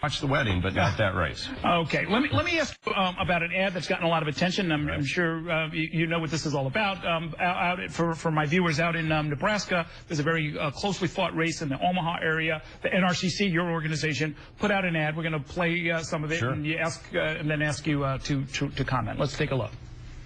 watch the wedding, but not that race. Okay, let me ask you about an ad that's gotten a lot of attention. I'm sure you know what this is all about. For my viewers out in Nebraska, there's a very closely fought race in the Omaha area. The NRCC, your organization, put out an ad. We're going to play some of it and then ask you to comment. Let's take a look.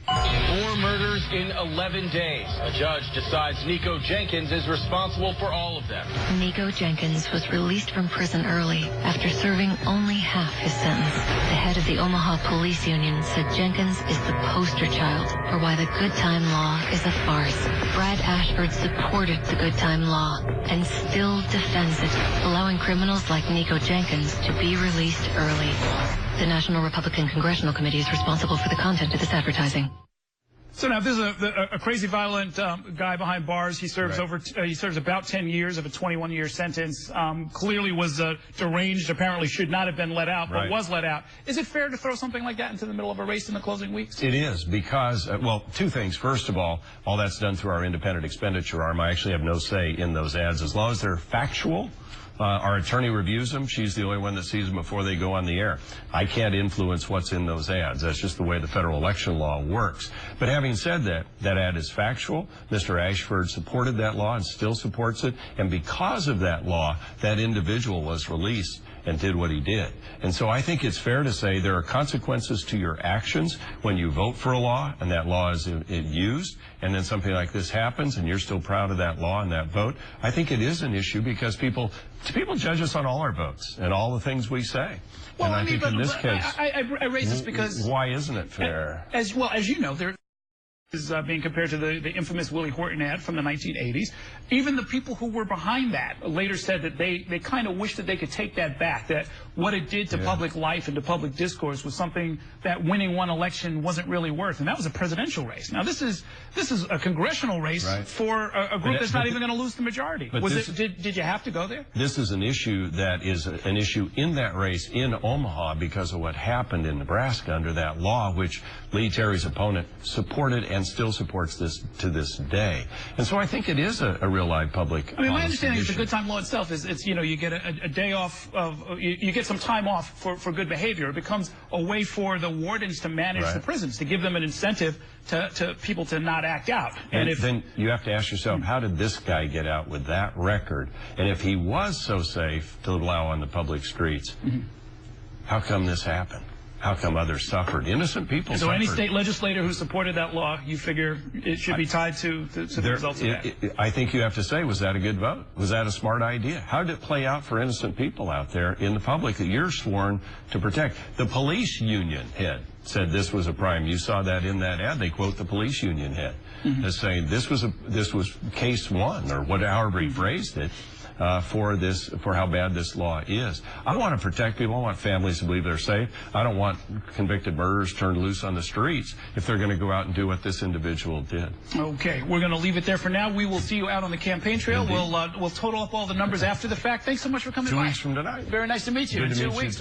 4 murders in 11 days. A judge decides Nico Jenkins is responsible for all of them. Nico Jenkins was released from prison early after serving only half his sentence. The head of the Omaha Police Union said Jenkins is the poster child for why the good time law is a farce. Brad Ashford supported the good time law and still defends it, allowing criminals like Nico Jenkins to be released early. The National Republican Congressional Committee is responsible for the content of this advertising. So now, this is a crazy, violent guy behind bars. He serves he serves about 10 years of a 21-year sentence. Clearly was deranged. Apparently should not have been let out, but was let out. Is it fair to throw something like that into the middle of a race in the closing weeks? It is because, well, 2 things. First of all that's done through our independent expenditure arm. I actually have no say in those ads as long as they're factual. Our attorney reviews them. She's the only one that sees them before they go on the air. I can't influence what's in those ads. That's just the way the federal election law works. But having said that, that ad is factual. Mr. Ashford supported that law and still supports it. And because of that law, that individual was released and did what he did. And so I think it's fair to say there are consequences to your actions when you vote for a law and that law is used, and then something like this happens and you're still proud of that law and that vote. I think it is an issue because people judge us on all our votes and all the things we say. Well, and I think in this case, I raise this because why isn't it fair? As you know, there is being compared to the infamous Willie Horton ad from the 1980s. Even the people who were behind that later said that they kind of wish that they could take that back, that what it did to public life and to public discourse was something that winning one election wasn't really worth, and that was a presidential race. Now this is a congressional race for a group that's not even going to lose the majority. Did you have to go there? This is an issue that is an issue in that race in Omaha because of what happened in Nebraska under that law, which Lee Terry's opponent supported and still supports this to this day. And so I think it is a real live public I mean, my understanding is the good time law itself is you get a day off you get some time off for good behavior. It becomes a way for the wardens to manage the prisons, to give them an incentive to people to not act out. And then you have to ask yourself, how did this guy get out with that record? And if he was so safe to allow on the public streets, how come this happened? How come others suffered? Innocent people suffered. So any state legislator who supported that law, you figure it should be tied to the results of that? I think you have to say, was that a good vote? Was that a smart idea? How did it play out for innocent people out there in the public that you're sworn to protect? The police union head said this was a crime. You saw that in that ad. They quote the police union head as saying this was case 1, or however he phrased it. For how bad this law is. I want to protect people. I want families to believe they're safe. I don't want convicted murderers turned loose on the streets if they're going to go out and do what this individual did. Okay, we're going to leave it there for now. We will see you out on the campaign trail. We'll total up all the numbers after the fact. Thanks so much for coming by. 2 weeks from tonight. Very nice to meet you in 2 weeks.